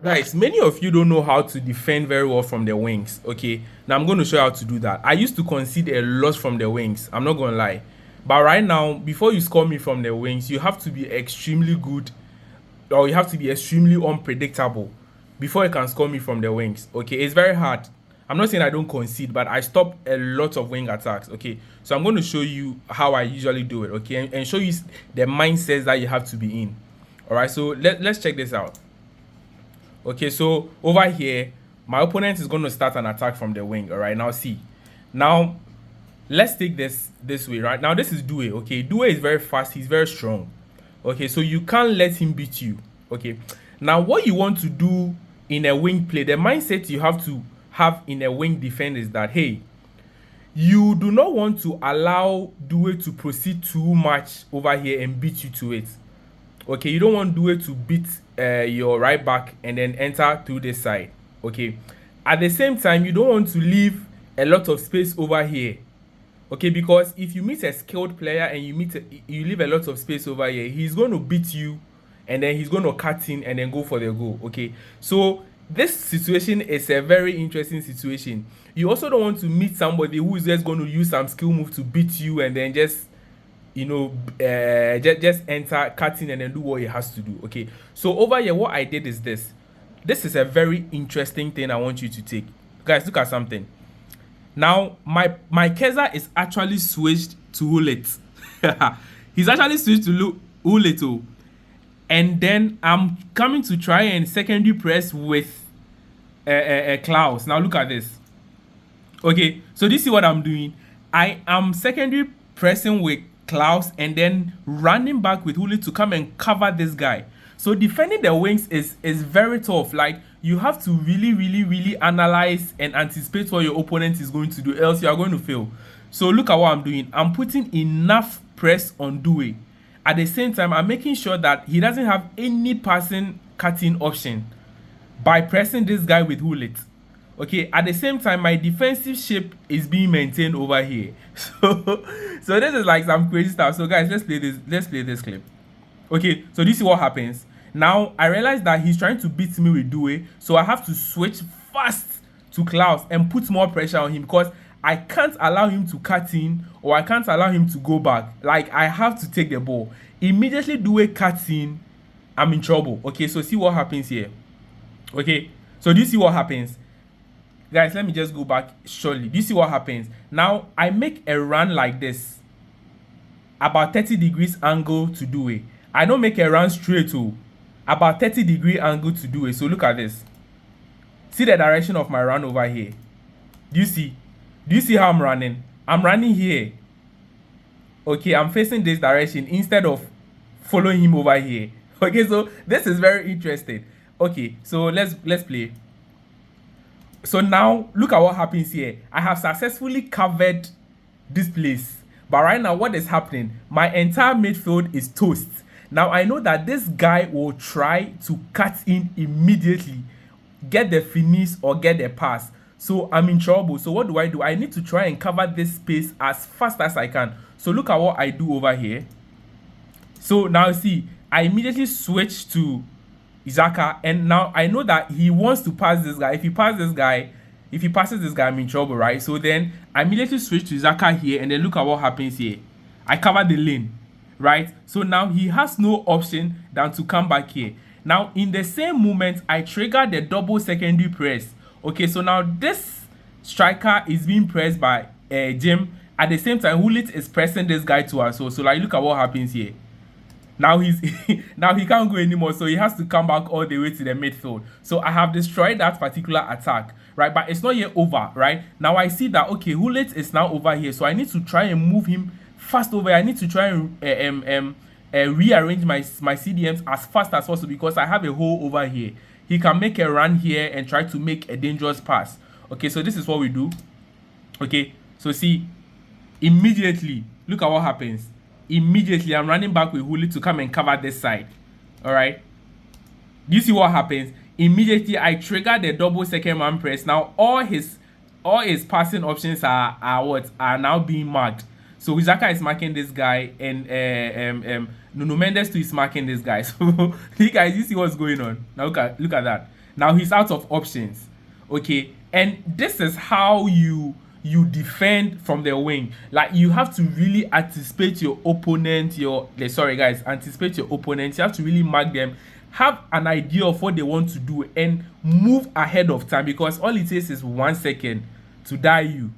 Guys, many of you don't know how to defend very well from the wings. Okay, now I'm going to show you how to do that. I used to concede a lot from the wings. I'm not going to lie, but right now, before you score me from the wings, you have to be extremely good, or you have to be extremely unpredictable before you can score me from the wings. Okay, it's very hard. I'm not saying I don't concede, but I stop a lot of wing attacks. Okay, so I'm going to show you how I usually do it. Okay, and show you the mindsets that you have to be in. All right, so let's check this out. Okay, so over here, my opponent is going to start an attack from the wing. All right, now see. Now, let's take this way. Right now, this is Due. Okay, Due is very fast. He's very strong. Okay, so you can't let him beat you. Okay, now what you want to do in a wing play, the mindset you have to have in a wing defense is that, hey, you do not want to allow Due to proceed too much over here and beat you to it. Okay, you don't want Due to beat your right back and then enter through this side. Okay, at the same time, you don't want to leave a lot of space over here. Okay, because if you meet a skilled player and you leave a lot of space over here, he's going to beat you and then he's going to cut in and then go for the goal. Okay, so this situation is a very interesting situation. You also don't want to meet somebody who is just going to use some skill move to beat you and then just just enter, cut in, and then do what he has to do. Okay, so over here, what I did is this. This is a very interesting thing I want you to take. Guys, look at something. Now, my Keza is actually switched to Hulet. He's actually switched to Hulet. And then I'm coming to try and secondary press with Klaus. Now, look at this. Okay, so this is what I'm doing. I am secondary pressing with Klaus and then running back with Huli to come and cover this guy. So defending the wings is very tough. Like, you have to really analyze and anticipate what your opponent is going to do, else you are going to fail. So look at what I'm doing. I'm putting enough press on Due. At the same time, I'm making sure that he doesn't have any passing cutting option by pressing this guy with Hulit. Okay, at the same time, my defensive shape is being maintained over here. So this is like some crazy stuff. So guys, let's play this clip. Okay, so this is what happens. Now I realize that he's trying to beat me with Due, so I have to switch fast to Klaus and put more pressure on him because I can't allow him to cut in or I can't allow him to go back. Like, I have to take the ball. Immediately Due cuts in, I'm in trouble. Okay, so see what happens here. Okay, so do you see what happens? Guys, let me just go back shortly. Do you see what happens? Now, I make a run like this. About 30 degrees angle to Due. I don't make a run straight to about 30-degree angle to Due. So look at this. See the direction of my run over here. Do you see? Do you see how I'm running? I'm running here. Okay, I'm facing this direction instead of following him over here. Okay, so this is very interesting. Okay, so let's play. So now, look at what happens here. I have successfully covered this place. But right now, what is happening? My entire midfield is toast. Now, I know that this guy will try to cut in immediately, get the finish or get the pass. So I'm in trouble. So what do? I need to try and cover this space as fast as I can. So look at what I do over here. So now see, I immediately switch to Izaka, and now I know that he wants to pass this guy. If he passes this guy, I'm in trouble, right? So then I immediately switch to Izaka here, and then look at what happens here. I cover the lane, right? So now he has no option than to come back here. Now in the same moment, I trigger the double secondary press. Okay, so now this striker is being pressed by Jim. At the same time, Hulit is pressing this guy to us. So like, look at what happens here. Now now he can't go anymore, so he has to come back all the way to the midfield. So I have destroyed that particular attack, right? But it's not yet over, right? Now I see that, okay, Hulit is now over here, so I need to try and move him fast over. I need to try and rearrange my CDMs as fast as possible because I have a hole over here. He can make a run here and try to make a dangerous pass. Okay, so this is what we do. Okay, so see, immediately, look at what happens. Immediately, I'm running back with Huli to come and cover this side. All right. Do you see what happens? Immediately, I trigger the double second man press. Now, all his passing options are now being marked. So Izaka is marking this guy, and Nuno Mendes too is marking this guy. So you guys, you see what's going on? Now look at that. Now he's out of options. Okay, and this is how you defend from the wing. Like, you have to really anticipate your opponent, anticipate your opponent. You have to really mark them, have an idea of what they want to do, and move ahead of time, because all it takes is 1 second to die you.